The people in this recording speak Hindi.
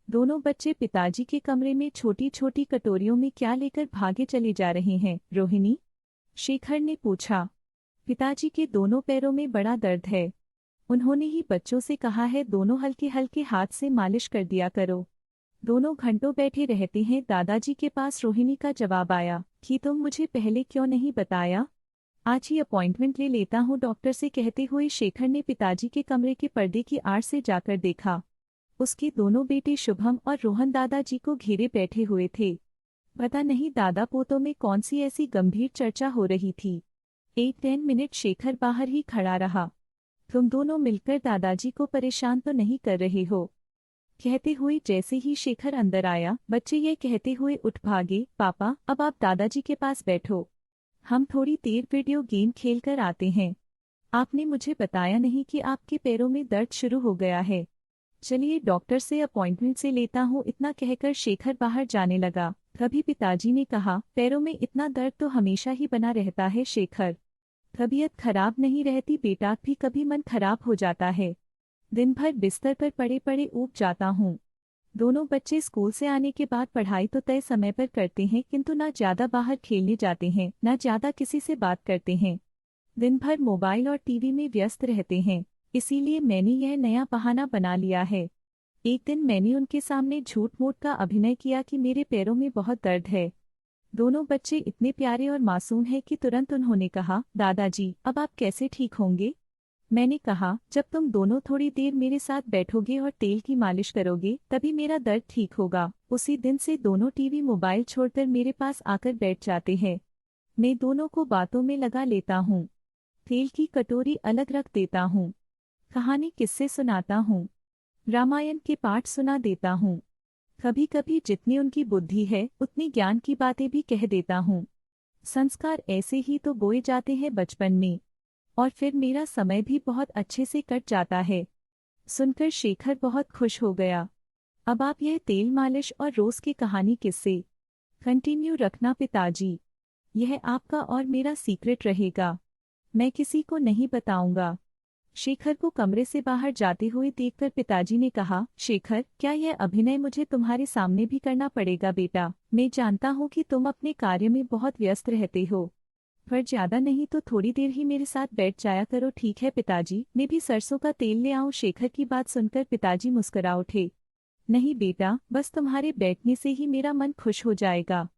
दोनों बच्चे पिताजी के कमरे में छोटी छोटी कटोरियों में क्या लेकर भागे चले जा रहे हैं, रोहिणी? शेखर ने पूछा। पिताजी के दोनों पैरों में बड़ा दर्द है। उन्होंने ही बच्चों से कहा है दोनों हल्के हल्के हाथ से मालिश कर दिया करो। दोनों घंटों बैठे रहते हैं दादाजी के पास। रोहिणी का जवाब आया कि तुम मुझे पहले क्यों नहीं बताया? आज ही अपॉइंटमेंट ले लेता हूँ डॉक्टर से, कहते हुए शेखर ने पिताजी के कमरे के पर्दे की आड़ से जाकर देखा। उसके दोनों बेटे शुभम और रोहन दादाजी को घेरे बैठे हुए थे। पता नहीं दादा पोतों में कौन सी ऐसी गंभीर चर्चा हो रही थी। 8-10 मिनट शेखर बाहर ही खड़ा रहा। तुम दोनों मिलकर दादाजी को परेशान तो नहीं कर रहे हो? कहते हुए जैसे ही शेखर अंदर आया, बच्चे ये कहते हुए उठ भागे, पापा अब आप दादाजी के पास बैठो, हम थोड़ी देर वीडियो गेम खेल कर आते हैं। आपने मुझे बताया नहीं कि आपके पैरों में दर्द शुरू हो गया है। चलिए डॉक्टर से अपॉइंटमेंट से लेता हूँ। इतना कहकर शेखर बाहर जाने लगा। तभी पिताजी ने कहा, पैरों में इतना दर्द तो हमेशा ही बना रहता है शेखर, तबीयत खराब नहीं रहती बेटा, भी कभी मन खराब हो जाता है। दिन भर बिस्तर पर पड़े पड़े ऊब जाता हूँ। दोनों बच्चे स्कूल से आने के बाद पढ़ाई तो तय समय पर करते हैं, किंतु ना ज्यादा बाहर खेलने जाते हैं, ना ज्यादा किसी से बात करते हैं। दिन भर मोबाइल और टीवी में व्यस्त रहते हैं। इसीलिए मैंने यह नया बहाना बना लिया है। एक दिन मैंने उनके सामने झूठ मूठ का अभिनय किया कि मेरे पैरों में बहुत दर्द है। दोनों बच्चे इतने प्यारे और मासूम हैं कि तुरंत उन्होंने कहा, दादाजी अब आप कैसे ठीक होंगे? मैंने कहा, जब तुम दोनों थोड़ी देर मेरे साथ बैठोगे और तेल की मालिश करोगे तभी मेरा दर्द ठीक होगा। उसी दिन से दोनों टीवी मोबाइल छोड़कर मेरे पास आकर बैठ जाते हैं। मैं दोनों को बातों में लगा लेता हूँ, तेल की कटोरी अलग रख देता हूँ, कहानी किस्से सुनाता हूँ, रामायण के पाठ सुना देता हूँ। कभी कभी जितनी उनकी बुद्धि है उतनी ज्ञान की बातें भी कह देता हूँ। संस्कार ऐसे ही तो बोए जाते हैं बचपन में, और फिर मेरा समय भी बहुत अच्छे से कट जाता है। सुनकर शेखर बहुत खुश हो गया। अब आप यह तेल मालिश और रोज की कहानी किस्से कंटिन्यू रखना पिताजी, यह आपका और मेरा सीक्रेट रहेगा, मैं किसी को नहीं बताऊंगा। शेखर को कमरे से बाहर जाते हुए देखकर पिताजी ने कहा, शेखर क्या यह अभिनय मुझे तुम्हारे सामने भी करना पड़ेगा बेटा? मैं जानता हूँ कि तुम अपने कार्य में बहुत व्यस्त रहते हो, पर ज्यादा नहीं तो थोड़ी देर ही मेरे साथ बैठ जाया करो, ठीक है पिताजी? मैं भी सरसों का तेल ले आऊं? शेखर की बात सुनकर पिताजी मुस्कुरा उठे। नहीं बेटा, बस तुम्हारे बैठने से ही मेरा मन खुश हो जाएगा।